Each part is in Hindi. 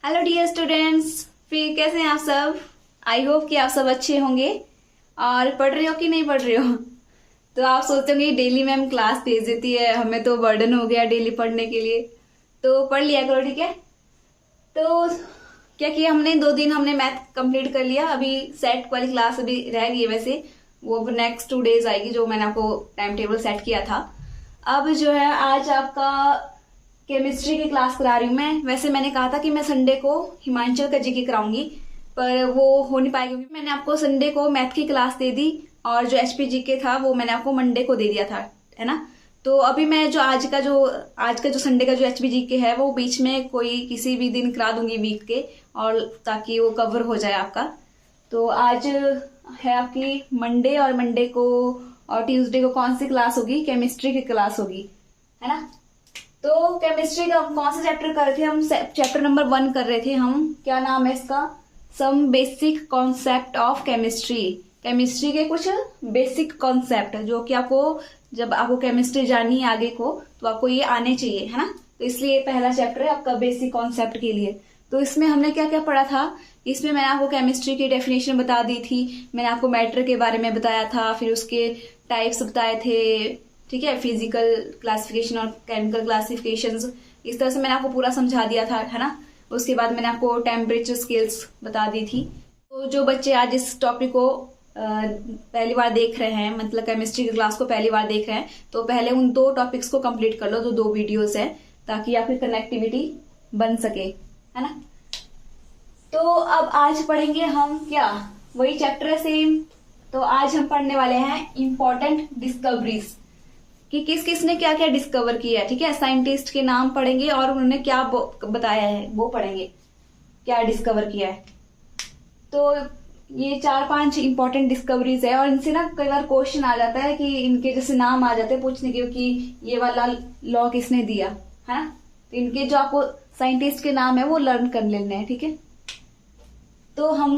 हेलो डियर स्टूडेंट्स, फिर कैसे हैं आप सब। आई होप कि आप सब अच्छे होंगे और पढ़ रहे हो कि नहीं पढ़ रहे हो। तो आप सोचते होंगे डेली मैम क्लास भेज देती है, हमें तो बर्डन हो गया डेली पढ़ने के लिए। तो पढ़ लिया करो, ठीक है। तो क्या किया हमने, 2 दिन हमने मैथ कंप्लीट कर लिया। अभी सेट वाली क्लास अभी रह गई है, वैसे वो नेक्स्ट 2 डेज आएगी जो मैंने आपको टाइम टेबल सेट किया था। अब जो है आज आपका केमिस्ट्री की क्लास करा रही हूँ मैं। वैसे मैंने कहा था कि मैं संडे को हिमाचल का जीके कराऊंगी, पर वो हो नहीं पाएगा क्योंकि मैंने आपको संडे को मैथ की क्लास दे दी और जो एचपी जीके था वो मैंने आपको मंडे को दे दिया था, है ना। तो अभी मैं जो आज का जो संडे का जो एचपी जीके है वो बीच में कोई किसी भी दिन करा दूंगी वीक के, और ताकि वो कवर हो जाए आपका। तो आज है आपकी मंडे, और मंडे को और ट्यूसडे को कौन सी क्लास होगी, केमिस्ट्री की क्लास होगी, है ना। तो केमिस्ट्री का हम कौन सा चैप्टर कर रहे थे, हम चैप्टर नंबर 1 कर रहे थे हम। क्या नाम है इसका, some basic concept of chemistry. Chemistry के कुछ बेसिक कॉन्सेप्ट जो कि आपको, जब आपको केमिस्ट्री जाननी है आगे को, तो आपको ये आने चाहिए, है ना। तो इसलिए पहला चैप्टर है आपका बेसिक कॉन्सेप्ट के लिए। तो इसमें हमने क्या क्या पढ़ा था, इसमें मैंने आपको केमिस्ट्री की डेफिनेशन बता दी थी, मैंने आपको मैटर के बारे में बताया था, फिर उसके टाइप्स बताए थे, ठीक है, फिजिकल क्लासिफिकेशन और केमिकल क्लासिफिकेशन। इस तरह से मैंने आपको पूरा समझा दिया था, है ना। उसके बाद मैंने आपको टेम्परेचर स्केल्स बता दी थी। तो जो बच्चे आज इस टॉपिक को पहली बार देख रहे हैं, मतलब केमिस्ट्री की क्लास को पहली बार देख रहे हैं, तो पहले उन 2 टॉपिक्स को कंप्लीट कर लो, जो 2 वीडियोस है, ताकि आपकी कनेक्टिविटी बन सके, है ना। तो अब आज पढ़ेंगे हम क्या, वही चैप्टर है सेम। तो आज हम पढ़ने वाले हैं इंपॉर्टेंट डिस्कवरीज, कि किस किस ने क्या क्या डिस्कवर किया है, ठीक है। साइंटिस्ट के नाम पढ़ेंगे और उन्होंने क्या बताया है वो पढ़ेंगे, क्या डिस्कवर किया है। तो ये 4-5 इंपॉर्टेंट डिस्कवरीज है, और इनसे ना कई बार क्वेश्चन आ जाता है कि इनके जैसे नाम आ जाते हैं पूछने के कि ये वाला लॉ किसने दिया, है ना। तो इनके जो आपको साइंटिस्ट के नाम है वो लर्न कर लेने हैं, ठीक है। तो हम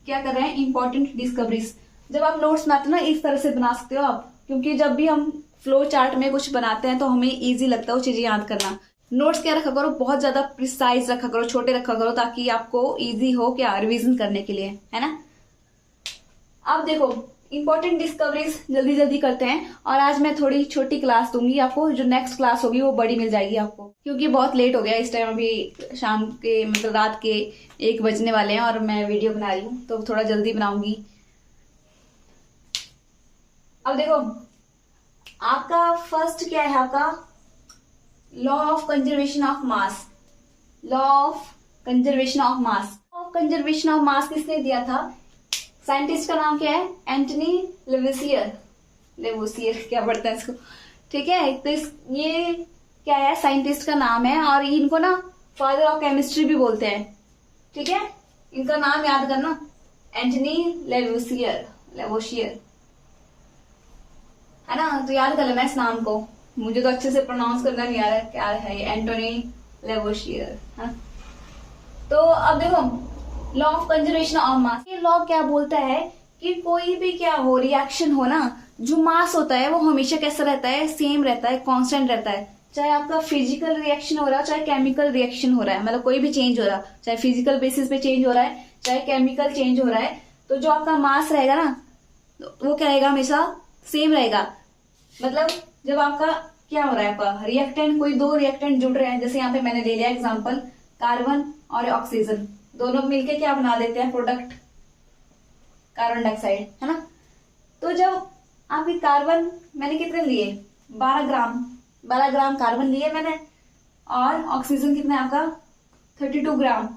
क्या कर रहे हैं, इंपॉर्टेंट डिस्कवरीज। जब आप नोट्स बनाते हो ना, इस तरह से बना सकते हो आप, क्योंकि जब भी हम फ्लो चार्ट में कुछ बनाते हैं तो हमें इजी लगता है वो चीजें याद करना। नोट्स क्या रखा करो, बहुत ज्यादा प्रिसाइज रखा करो, छोटे रखा करो, ताकि आपको इजी हो क्या रिवीजन करने के लिए, है ना। अब देखो इंपॉर्टेंट डिस्कवरीज जल्दी जल्दी करते हैं, और आज मैं थोड़ी छोटी क्लास दूंगी आपको, जो नेक्स्ट क्लास होगी वो बड़ी मिल जाएगी आपको, क्योंकि बहुत लेट हो गया इस टाइम, अभी शाम के मतलब रात के 1 बजने वाले हैं और मैं वीडियो बना रही हूँ, तो थोड़ा जल्दी बनाऊंगी। अब देखो आपका फर्स्ट क्या है, आपका law of conservation of mass. Law of conservation of mass, of conservation of mass किसने दिया था, साइंटिस्ट का नाम क्या है, एंटनी लेवोसियर। लेवोसियर क्या पढ़ता है इसको, ठीक है। तो ये क्या है, साइंटिस्ट का नाम है, और इनको ना फादर ऑफ केमिस्ट्री भी बोलते हैं, ठीक है। इनका नाम याद करना, एंटनी लेवोसियर, लेवोसियर, है ना। तो याद कर लेना इस नाम को, मुझे तो अच्छे से प्रोनाउंस करना नहीं आ रहा है, क्या है ये, एंटोनी लेवोसियर, है। तो अब देखो law of conservation of mass, ये लॉ क्या बोलता है कि कोई भी क्या हो, रिएक्शन हो ना, जो मास होता है वो हमेशा कैसा रहता है, सेम रहता है, कांस्टेंट रहता है। चाहे आपका फिजिकल रिएक्शन हो रहा है, चाहे केमिकल रिएक्शन हो रहा है, मतलब कोई भी चेंज हो रहा है, चाहे फिजिकल बेसिस पे चेंज हो रहा है, चाहे केमिकल चेंज हो रहा है, तो जो आपका मास रहेगा ना वो क्या रहेगा, हमेशा सेम रहेगा। मतलब जब आपका क्या हो रहा है, आपका रिएक्टेंट, कोई 2 रिएक्टेंट जुड़ रहे हैं, जैसे यहाँ पे मैंने ले लिया एग्जांपल, कार्बन और ऑक्सीजन, दोनों मिलके क्या बना देते हैं, प्रोडक्ट, कार्बन डाइऑक्साइड, है ना। तो जब आपकी कार्बन मैंने कितने लिए, 12 ग्राम कार्बन लिए मैंने, और ऑक्सीजन कितना है आपका 32 ग्राम,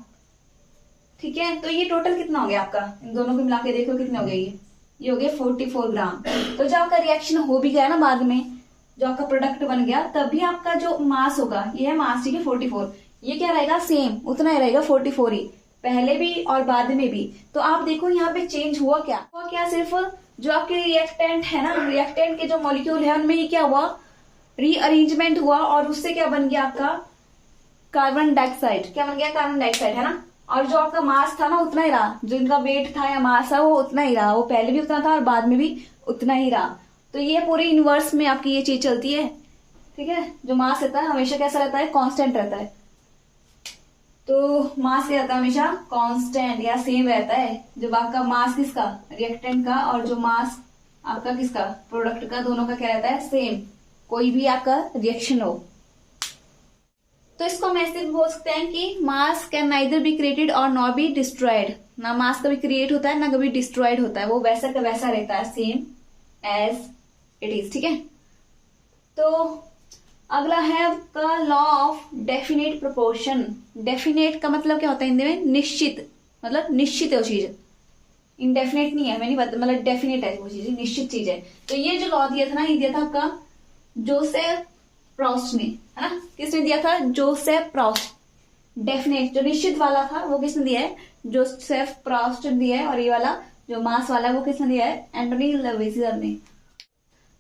ठीक है। तो ये टोटल कितना हो गया आपका, इन दोनों को मिला के देखो कितने हो गए, ये हो गया 44 ग्राम। तो जब आपका रिएक्शन हो भी गया ना बाद में, जो आपका प्रोडक्ट बन गया, तभी आपका जो मास होगा, ये है मास, ठीक है, 44, ये क्या रहेगा, सेम उतना ही रहेगा, 44 ही, पहले भी और बाद में भी। तो आप देखो यहाँ पे चेंज हुआ क्या, सिर्फ जो आपके रिएक्टेंट है ना, रिएक्टेंट के जो मॉलिक्यूल है उनमें ये क्या हुआ, रीअरेंजमेंट हुआ, और उससे क्या बन गया आपका कार्बन डाइऑक्साइड, क्या बन गया, कार्बन डाइऑक्साइड, है ना। और जो आपका मास था ना उतना ही रहा, जो इनका वेट था या मास था वो उतना ही रहा, वो पहले भी उतना था और बाद में भी उतना ही रहा। तो ये पूरे यूनिवर्स में आपकी ये चीज चलती है, ठीक है। जो मास रहता है हमेशा कैसा रहता है, कांस्टेंट रहता है। तो मास क्या रहता है हमेशा कांस्टेंट या सेम रहता है। जब आपका मास किसका, रिएक्टेंट का, और जो मास आपका किसका, प्रोडक्ट का, दोनों का क्या रहता है, सेम, कोई भी आपका रिएक्शन हो। तो इसको हम ऐसे भी बोल सकते हैं कि मास कैन नाइदर बी क्रिएटेड और नॉट बी डिस्ट्रॉयड। ना मास कभी क्रिएट होता है ना कभी डिस्ट्रॉयड होता है, वो वैसा का वैसा रहता है, सेम एज इट इज। ठीक है, तो अगला है आपका law of definite proportion. Definite का मतलब क्या होता है हिंदी में, निश्चित, मतलब निश्चित है वो चीज, इनडेफिनेट नहीं है, हमें नहीं पता, मतलब डेफिनेट है वो चीज, निश्चित चीज है। तो ये जो लॉ दिया था ना, ये दिया था आपका जोसेफ प्रॉस्ट ने, है ना। किसने दिया था, जोसेफ प्रॉस्ट। डेफिनेट जो निश्चित वाला था वो किसने दिया है, जोसेफ प्रॉस्ट ने दिया है। और ये वाला जो मास वाला है वो किसने दिया है, एंटोनी लवेसियर ने।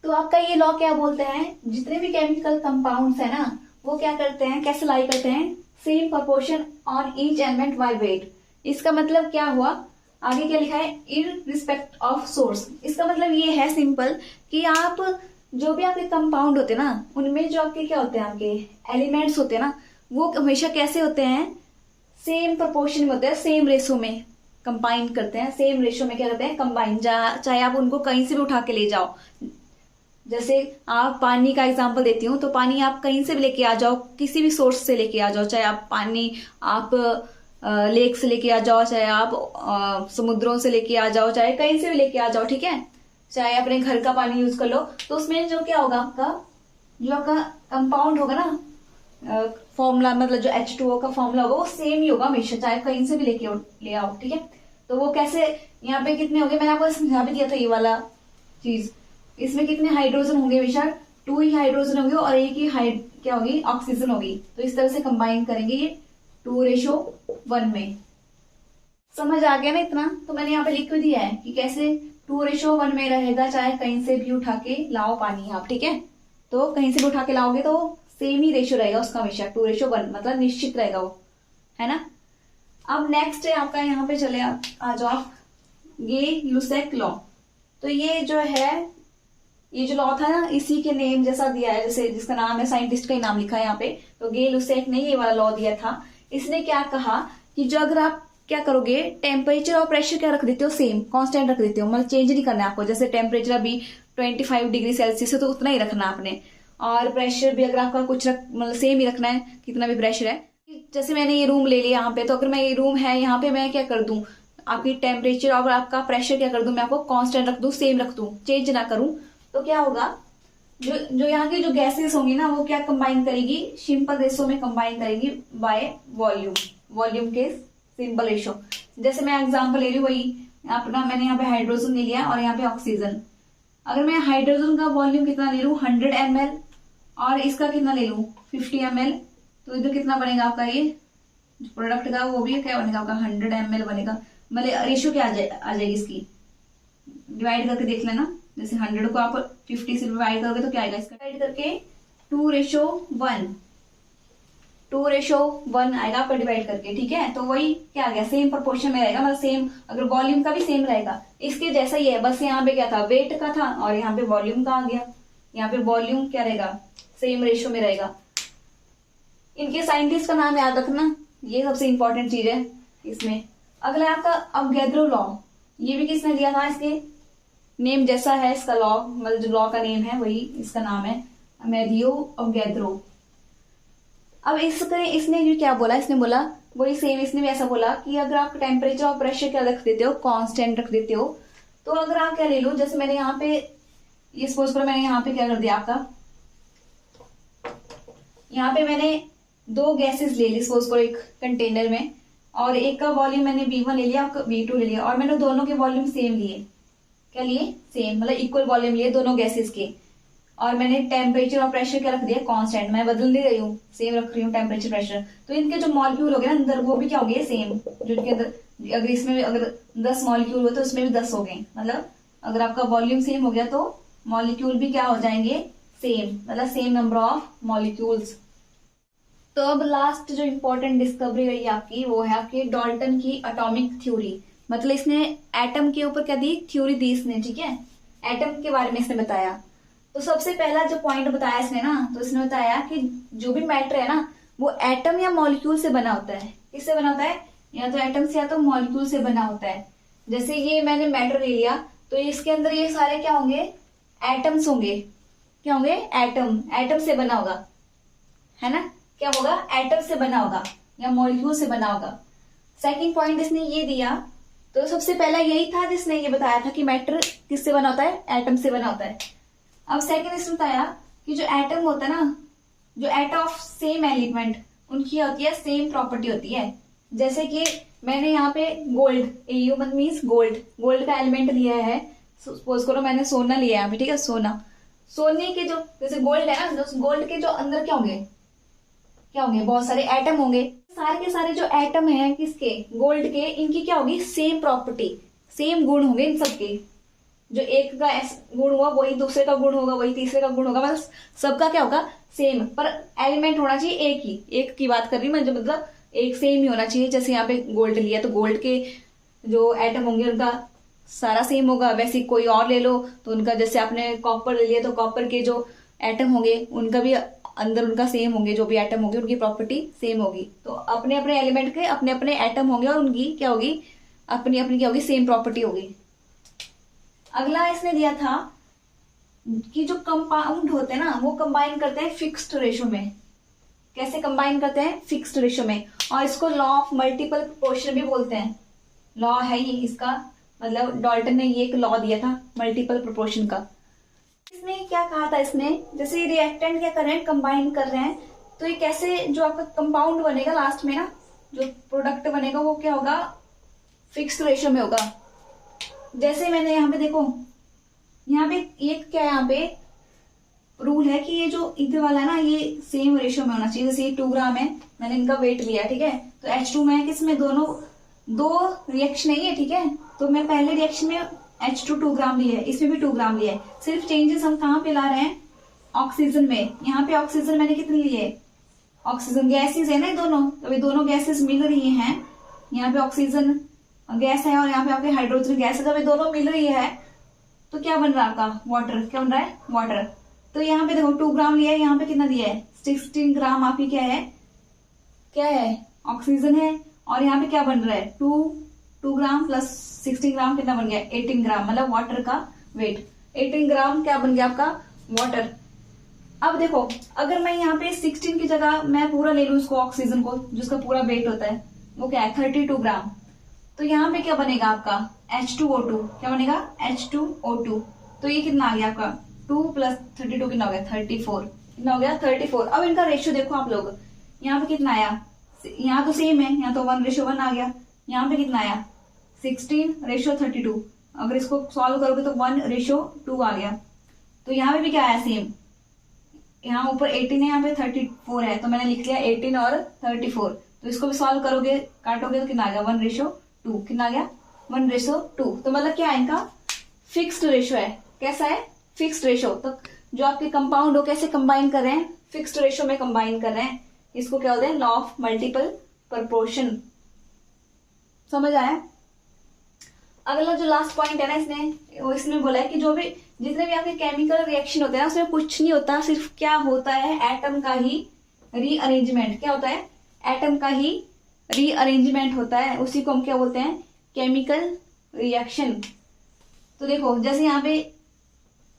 तो आपका ये लॉ क्या बोलते हैं, जितने भी केमिकल कंपाउंड्स है ना, वो क्या करते हैं, कैसे लाई करते हैं, same proportion on each element by weight. इसका मतलब क्या हुआ, आगे क्या लिखा है, इन रिस्पेक्ट ऑफ सोर्स। इसका मतलब ये है सिंपल कि आप जो भी आपके कंपाउंड होते हैं ना, उनमें जो आपके क्या होते हैं, आपके एलिमेंट्स होते हैं ना, वो हमेशा कैसे होते हैं, सेम प्रोपोर्शन में होते हैं, सेम रेशो में कंबाइन करते हैं, सेम रेशो में क्या करते हैं, कंबाइन। चाहे आप उनको कहीं से भी उठा के ले जाओ, जैसे आप पानी का एग्जांपल देती हूँ, तो पानी आप कहीं से भी लेके आ जाओ, किसी भी सोर्स से लेके आ जाओ, चाहे आप पानी आप लेक से लेके आ जाओ, चाहे आप समुद्रों से लेके आ जाओ, चाहे कहीं से भी लेके आ जाओ, ठीक है, चाहे अपने घर का पानी यूज कर लो, तो उसमें जो क्या होगा, आपका जो आपका कंपाउंड होगा ना, फॉर्मूला, मतलब जो H2O का फॉर्मूला होगा वो सेम ही होगा हमेशा, चाहे कहीं से भी ले आओ, ठीक है। तो वो कैसे, यहाँ पे कितने होंगे, मैंने आपको समझा भी दिया था ये वाला चीज। इसमें कितने हाइड्रोजन होंगे, हमेशा 2 ही हाइड्रोजन होंगे और एक ही क्या होगी, ऑक्सीजन होगी। तो इस तरह से कंबाइन करेंगे ये 2:1 में। समझ आ गया ना इतना, तो मैंने यहाँ पे लिख दिया है कि कैसे 2:1 में रहेगा, चाहे कहीं से भी उठा के लाओ पानी आप, ठीक है। तो कहीं से भी उठा के लाओगे तो सेम ही रेशियो रहेगा उसका हमेशा, 2:1, मतलब निश्चित रहेगा वो, है ना। अब नेक्स्ट है आपका, यहाँ पे चले आ जाओ आप, ये लुसेक लॉ। तो ये जो है, ये जो लॉ था ना, इसी के नेम जैसा दिया है, जैसे जिसका नाम है, साइंटिस्ट का ही नाम लिखा है यहाँ पे। तो गे लुसेक ने ये वाला लॉ दिया था। इसने क्या कहा कि जो अगर आप क्या करोगे, टेम्परेचर और प्रेशर क्या रख देते हो, सेम कांस्टेंट रख देते हो, मतलब चेंज नहीं करना है आपको। जैसे टेम्परेचर अभी 25 डिग्री सेल्सियस है तो उतना ही रखना है आपने, और प्रेशर भी अगर आपका कुछ मतलब सेम ही रखना है, कितना भी प्रेशर है। जैसे मैंने ये रूम ले लिया यहाँ पे, तो अगर मैं ये रूम है यहाँ पे, मैं क्या कर दूं, आपकी टेम्परेचर और आपका प्रेशर क्या कर दूं, मैं आपको कांस्टेंट रख दूं, सेम रख दूं, चेंज ना करूं। तो क्या होगा, जो यहाँ की जो गैसेस होंगी ना, वो क्या कंबाइन करेगी, सिंपल रेशो में कंबाइन करेगी बाय वॉल्यूम, वॉल्यूम के सिंपल रेशो। जैसे मैं एग्जांपल ले रही हूँ, वही अपना मैंने यहाँ पे हाइड्रोजन ले लिया और यहाँ पे ऑक्सीजन। अगर मैं हाइड्रोजन का वॉल्यूम कितना ले लूँ, 100 ml, और इसका कितना ले लूँ, 50 ml, तो इधर कितना बनेगा आपका, ये प्रोडक्ट का वो भी क्या बनेगा आपका, 100 ml बनेगा। मतलब रेशियो क्या आ जाएगी इसकी, डिवाइड करके देख लेना। जैसे 100 को आप 50 से डिवाइड करोगे तो क्या आएगा, इसका डिवाइड करके 2:1 आएगा आपका डिवाइड करके, ठीक है। तो वही क्या आ गया, सेम प्रोपोर्शन में रहेगा, मतलब सेम, अगर वॉल्यूम का भी सेम रहेगा, इसके जैसा ही है, बस यहाँ पे क्या था, वेट का था, और यहाँ पे वॉल्यूम का आ गया। यहाँ पे वॉल्यूम क्या रहेगा, सेम रेशियो में रहेगा। इनके साइंटिस्ट का नाम याद रखना, ये सबसे इंपॉर्टेंट चीज है इसमें। अगला है आपका अवोगाड्रो लॉ। ये भी किसने दिया था, इसके नेम जैसा है इसका लॉ, मतलब जो लॉ का नेम है वही इसका नाम है, अमेलियो अवोगाड्रो। अब इसने जो क्या बोला, इसने बोला वही सेम, इसने भी ऐसा बोला कि अगर आप टेम्परेचर और प्रेशर क्या रख देते हो, कांस्टेंट रख देते हो, तो अगर आप क्या ले लो, जैसे मैंने यहाँ पे ये सपोज करो, मैंने यहाँ पे क्या कर दिया आपका, यहाँ पे मैंने 2 गैसेस ले ली सपोज करो एक कंटेनर में, और एक का वॉल्यूम मैंने V1 ले लिया, V2 ले लिया, और मैंने दोनों के वॉल्यूम सेम लिए, क्या लिए, सेम, मतलब इक्वल वॉल्यूम लिए दोनों गैसेस के, और मैंने टेम्परेचर और प्रेशर क्या रख दिया, कांस्टेंट, मैं बदल नहीं रही हूँ, सेम रख रही हूँ टेम्परेचर प्रेशर। तो इनके जो मॉलिक्यूल हो गए ना अंदर, वो भी क्या हो गए, सेम। जो इनके अंदर, अगर इसमें भी अगर 10 मॉलिक्यूल हुए तो इसमें भी 10 हो गए, मतलब अगर आपका वॉल्यूम सेम हो गया तो मॉलिक्यूल भी क्या हो जाएंगे, सेम, मतलब सेम नंबर ऑफ मॉलिक्यूल्स। तो अब लास्ट जो इंपॉर्टेंट डिस्कवरी रही आपकी, वो है आपकी डाल्टन की एटॉमिक थ्योरी। मतलब इसने एटम के ऊपर क्या दी, थ्योरी दी इसने, ठीक है, एटम के बारे में इसने बताया। तो सबसे पहला जो पॉइंट बताया इसने ना, तो इसने बताया कि जो भी मैटर है ना, वो एटम या मॉलिक्यूल से बना होता है। किससे बना होता है, या तो एटम से या तो मॉलिक्यूल से बना होता है। जैसे ये मैंने मैटर ले लिया तो इसके अंदर ये सारे क्या होंगे, एटम्स होंगे। क्या होंगे, एटम, एटम से बना होगा, है ना, क्या होगा, एटम से बना होगा या मॉलिक्यूल से बना होगा। सेकंड पॉइंट इसने ये दिया, तो सबसे पहला यही था जिसने ये बताया था कि मैटर किससे बना होता है, एटम से बना होता है। अब सेकंड इसने बताया कि जो एटम होता है ना, जो एटम ऑफ सेम एलिमेंट, उनकी होती है सेम प्रॉपर्टी होती है। जैसे कि मैंने यहाँ पे gold, AU means gold, gold का एलिमेंट लिया है। सपोज करो मैंने सोना लिया है यहाँ पे, ठीक है, सोना, सोने के जो जैसे गोल्ड है ना, जो गोल्ड के जो अंदर क्या होंगे, क्या होंगे, बहुत सारे एटम होंगे। सारे के सारे जो एटम है किसके, गोल्ड के, इनकी क्या होगी, सेम प्रॉपर्टी, सेम गुण होंगे इन सबके। जो एक का गुण हुआ वही दूसरे का गुण होगा, वही तीसरे का गुण होगा, बस सबका क्या होगा, सेम। पर एलिमेंट होना चाहिए एक ही, एक की बात कर रही हूँ मैं, जो मतलब एक सेम ही होना चाहिए। जैसे यहाँ पे गोल्ड लिया तो गोल्ड के जो एटम होंगे उनका सारा सेम होगा। वैसे कोई और ले लो तो उनका, जैसे आपने कॉपर ले लिया तो कॉपर के जो एटम होंगे उनका भी अंदर उनका सेम होंगे, जो भी एटम होंगे उनकी प्रॉपर्टी सेम होगी। तो अपने अपने एलिमेंट के अपने अपने एटम होंगे और उनकी क्या होगी, अपनी अपनी क्या होगी, सेम प्रॉपर्टी होगी। अगला इसने दिया था कि जो कंपाउंड होते हैं ना, वो कंबाइन करते हैं फिक्स्ड रेशो में। कैसे कंबाइन करते हैं, फिक्स्ड रेशो में। और इसको लॉ ऑफ मल्टीपल प्रोपोर्शन भी बोलते हैं। लॉ है ही इसका, मतलब डाल्टन ने ये एक लॉ दिया था मल्टीपल प्रोपोर्शन का। इसने क्या कहा था, इसने जैसे रिएक्टेंट क्या कर रहे हैं, कंबाइन कर रहे हैं, तो ये कैसे जो आपका कंपाउंड बनेगा लास्ट में ना, जो प्रोडक्ट बनेगा वो क्या होगा, फिक्स्ड रेशो में होगा। जैसे मैंने यहाँ पे देखो, यहाँ पे एक क्या है, यहाँ पे रूल है कि ये जो इधर वाला है ना, ये सेम रेशियो में होना चाहिए। जैसे ये 2 ग्राम है, मैंने इनका वेट लिया, ठीक है, तो H2 में किसमें, दोनों दो रिएक्शन नहीं है, ठीक है, तो मैं पहले रिएक्शन में H2 2 ग्राम लिया है, इसमें भी 2 ग्राम लिया है। सिर्फ चेंजेस हम कहाँ पे ला रहे हैं, ऑक्सीजन में। यहाँ पे ऑक्सीजन मैंने कितनी ली है, ऑक्सीजन गैसेज है ना दोनों, तो ये दोनों गैसेज मिल रही हैं। यहाँ पे ऑक्सीजन गैस है और यहाँ पे आपके हाइड्रोजन गैस है, जब ये दोनों मिल रही है तो क्या बन रहा है आपका, वाटर। क्या बन रहा है, वाटर। तो यहाँ पे देखो 2 ग्राम लिया है, यहाँ पे कितना दिया है, 16 ग्राम आपकी क्या है, क्या है, ऑक्सीजन है। और यहाँ पे क्या बन रहा है, 2 ग्राम प्लस 16 ग्राम कितना बन गया, 18 ग्राम, मतलब वाटर का वेट। 18 ग्राम क्या बन गया आपका, वाटर। अब देखो अगर मैं यहाँ पे 16 की जगह मैं पूरा ले लू इसको, ऑक्सीजन को, जिसका पूरा वेट होता है वो क्या है, 32 ग्राम, तो यहाँ पे क्या बनेगा आपका, H2O2। क्या बनेगा, H2O2। तो ये कितना आ गया आपका, 2 प्लस 32 कितना हो गया, 34। कितना हो गया, 34। अब इनका रेशियो देखो आप लोग, यहाँ पे कितना आया, यहाँ तो सेम है, यहाँ तो 1:1 आ गया। यहाँ पे कितना आया, 16:32। अगर इसको सॉल्व करोगे तो 1:2 आ गया। तो यहाँ पे भी क्या आया, सेम। यहाँ ऊपर 18 है, यहाँ पे 34 है, तो मैंने लिख लिया 18 और 34। तो इसको भी सॉल्व करोगे, काटोगे तो कितना आ गया, 1:2। कितना आ गया, 1:2। तो मतलब क्या है, इनका फिक्स्ड रेशो है। कैसा है, फिक्स्ड रेशो। तो जो आपके कंपाउंड हो कैसे कंबाइन कर रहे हैं, फिक्स्ड रेशो में कंबाइन कर रहे हैं। इसको क्या बोलते हैं, लॉ ऑफ मल्टीपल प्रोपोर्शन। समझ आया। अगला जो लास्ट पॉइंट है ना, इसने बोला है कि जो भी जितने भी आपके केमिकल रिएक्शन होते हैं उसमें कुछ नहीं होता, सिर्फ क्या होता है, एटम का ही रीअरेंजमेंट। क्या होता है, एटम का ही रीअरेंजमेंट होता है, उसी को हम क्या बोलते हैं, केमिकल रिएक्शन। तो देखो जैसे यहाँ पे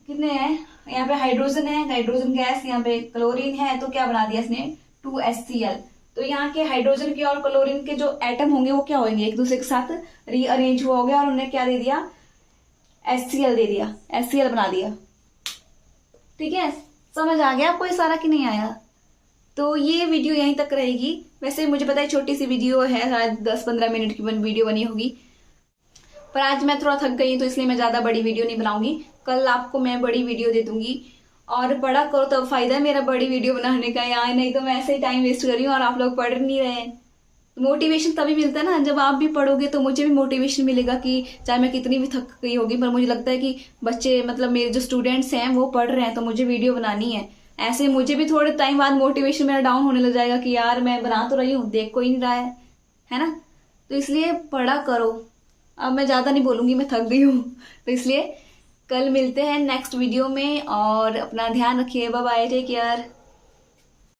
कितने हैं, यहाँ पे हाइड्रोजन है, हाइड्रोजन गैस, यहाँ पे क्लोरीन है, तो क्या बना दिया इसने, 2HCl। तो यहाँ के हाइड्रोजन के और क्लोरीन के जो एटम होंगे वो क्या होंगे, एक दूसरे के साथ रीअरेंज हुआ हो गया और उन्हें क्या दे दिया, HCl दे दिया, HCl बना दिया। ठीक है, समझ आ गया आपको ये सारा कि नहीं आया। तो ये वीडियो यहीं तक रहेगी। वैसे मुझे पता है छोटी सी वीडियो है, शायद 10-15 मिनट की वीडियो बनी होगी, पर आज मैं थोड़ा थक गई तो इसलिए मैं ज्यादा बड़ी वीडियो नहीं बनाऊंगी। कल आपको मैं बड़ी वीडियो दे दूंगी। और पढ़ा करो तो फायदा है मेरा बड़ी वीडियो बनाने का, यार नहीं तो मैं ऐसे ही टाइम वेस्ट कर रही हूँ और आप लोग पढ़ नहीं रहे। मोटिवेशन तभी मिलता है ना जब आप भी पढ़ोगे, तो मुझे भी मोटिवेशन मिलेगा कि चाहे मैं कितनी भी थक गई होगी, पर मुझे लगता है कि बच्चे, मतलब मेरे जो स्टूडेंट्स हैं वो पढ़ रहे हैं, तो मुझे वीडियो बनानी है। ऐसे मुझे भी थोड़े टाइम बाद मोटिवेशन मेरा डाउन होने लग जाएगा कि यार मैं बना तो रही हूँ, देख कोई नहीं रहा है ना। तो इसलिए पढ़ा करो। अब मैं ज्यादा नहीं बोलूंगी, मैं थक गई हूँ। तो इसलिए कल मिलते हैं नेक्स्ट वीडियो में, और अपना ध्यान रखिए। Bye bye, take care.